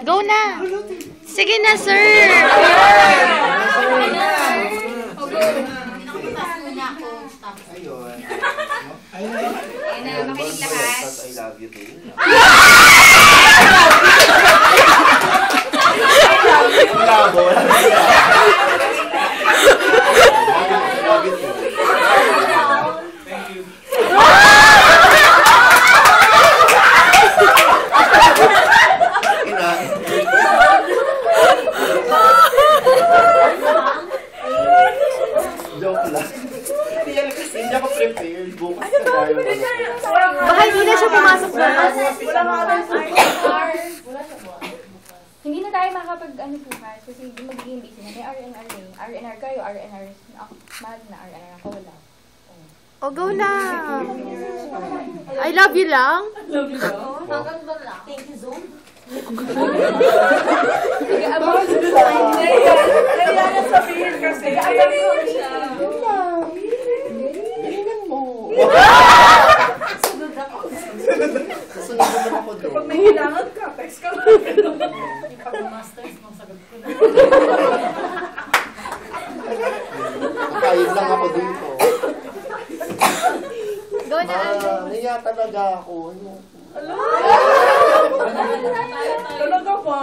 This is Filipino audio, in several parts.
Go na! Sige na, sir! Ayun. Ayun na, makinig lahat. I love you too. Labo. Thank you. Joke lang. Hindi ako prepared. Bukas na tayo. Baka hindi na siya pumasok doon. Hindi na tayo makapag-ano bukas kasi magiging busy na. May R&R eh. R&R kayo, R&R. Mahal na R&R ako, wala. O, go na! I love you lang? Thank you, Zoom. Kaya sabihin kasi. Galingan mo. Sunod ako. Susunod naman ako doon. Pag may kailangan ka, text ka lang. Pag-masters mo, sagot ko na. Nakayod lang ako dito. Go na, Alden. Naiya talaga ako. Talaga ba?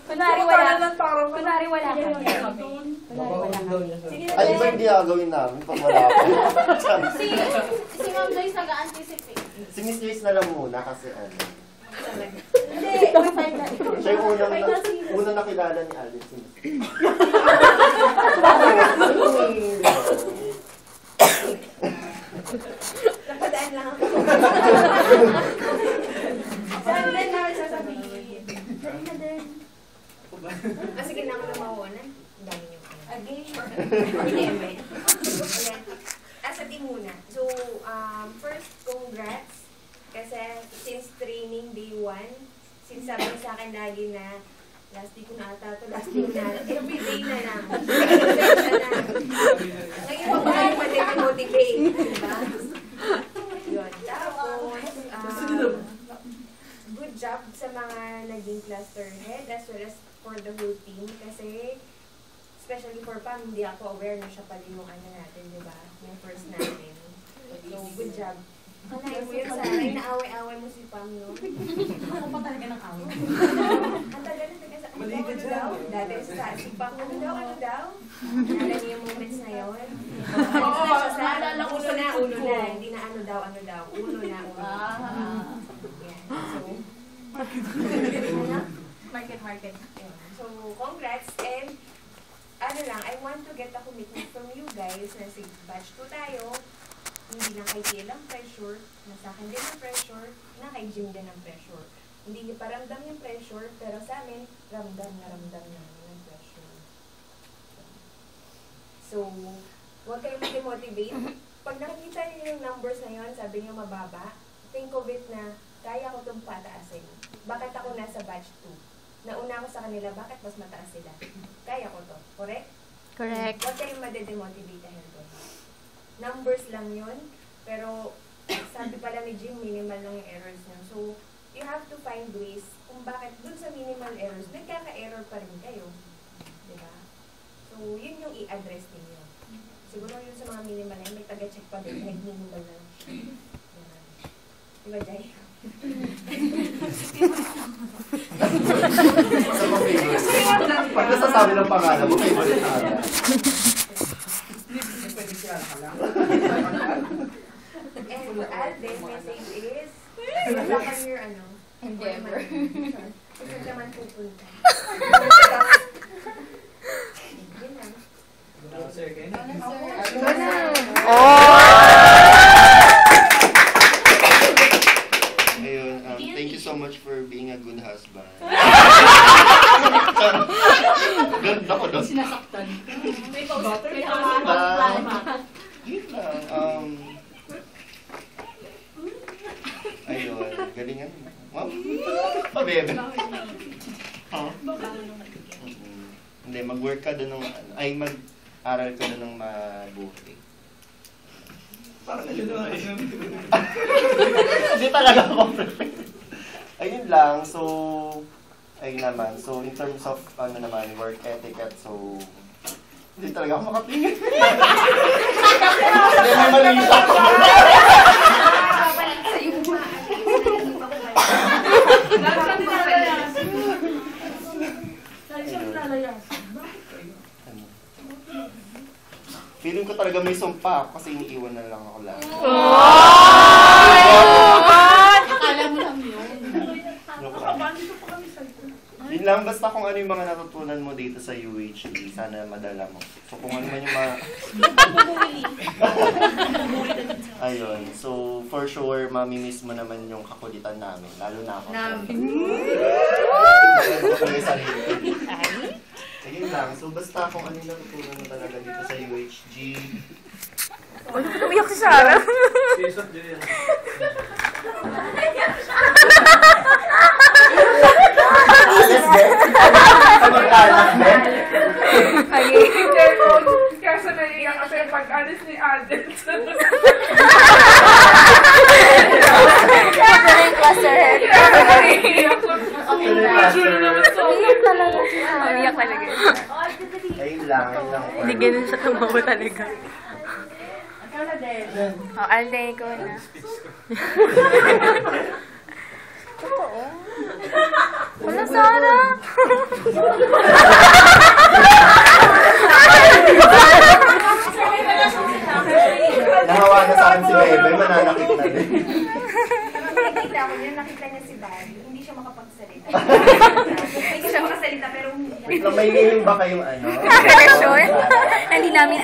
Kunwari wala. Kunwari wala ka. Ay, iba hindi gagawin namin pag wala ako. Si Ma'am Joyce nag-anticipate. Si Miss Joyce na lang muna kasi ano. Hindi, Siya yung unang nakilala ni Alice. Si Miss napadaan lang ako. Saan din namin sasabihin? Dali na din. Sige na ako na mawala. Dami niyo. Again. As a team muna. So, first, congrats. Kasi since training day 1, since sabi sa akin lagi na last day ko na ata ito, last day ko na every day na lang. Ngayon pa ba kayo motivate? Diba? Yun. Tapos, good job sa mga naging cluster head as well as for the whole team kasi especially for Pam, hindi ako aware na siya pala yung ano natin, diba? Yung first natin. So, good job. Kalahin mo yun sa akin, naaway-away mo si Pam, no? Ako pa talaga ng away. Ang tagal na taga sa ano daw? Dati sa si Pam, ano daw? Nalala niyo yung moments na yun? Oo, naalala ko na. Uno na. Hindi na ano daw. Uno na. Yeah. So, market. So, congrats. And, ano lang, I want to get a commitment from you guys na si batch 2 tayo. Hindi lang kay Tia lang pressure, nasa akin din ang pressure, na kay Jim din ang pressure. Hindi niyo pa ramdam yung pressure, pero sa amin, ramdam namin yung pressure. So, huwag kayong mag-motivate. Pag nakikita niyo yung numbers na yun, sabi niyo mababa, think of it na, kaya ko itong pataasin. Bakit ako nasa batch 2? Nauna ako sa kanila, bakit mas mataas sila? Kaya ko to. Correct? Correct. Huwag kayong madedemotivate dahil doon. Numbers lang yun, pero sabi pala ni Jim, minimal lang yung errors niya. So, you have to find ways kung bakit dun sa minimal errors, nagkaka-error pa rin kayo. Diba? So, yun yung i-address ninyo. Siguro yun sa mga minimal na may taga-check pa din, nag-minimal na lang siya. Diba, Jai? Pag nasasabi ng pangalan mo, favorite na agad. And to add, this message is, masakan your endeavor. Kasi naman pupunta. Yun lang. Sir, Kenny. Ayun, thank you so much for being a good husband. Ganda ko doon. Sinasaktan. May pausap. Yun lang. Ayun, galingan mo. Wow. Pabebe. Huh? Hindi, mag-work ka doon mag-aral ka doon ng mabuti. Parang nalito na yun. Hindi, talaga ako prepared. Ayun lang, so, ayun naman. So, in terms of, ano naman, work etiquette, so, hindi talaga ako makapingin. Hindi, may mali ako. Feeling ko talaga may sumpa ako kasi iniiwan na lang ako lang. Akala mo lang yun. Yun lang, basta kung ano yung mga natutunan mo dito sa UHD, sana madala mo. So kung ano man yung mga... Ayun, so for sure, mamimiss mo naman yung kakulitan namin, lalo na ako. Ayun lang, so basta kung ano yung natutunan mo talaga dito sa UHG. Umiyak si Sarah. Alas din? Kamag-alas din? Kasi naiiyak kasi pag-alis ni Adel. Umiyak talaga. Ayun lang, ayun lang. Hindi ganun siya tumawa talaga. Oh, Alden, ikaw na. Totoo. Wala, Sarah. Nahawa na sa akin si Bebe, mananakit na din. Nakita ko yun, nakita niya si Barry. Hindi siya makapagsalita. Hindi siya makasalita pero Wait lang, may hiling ba kayong ano? Relasyon? Hindi namin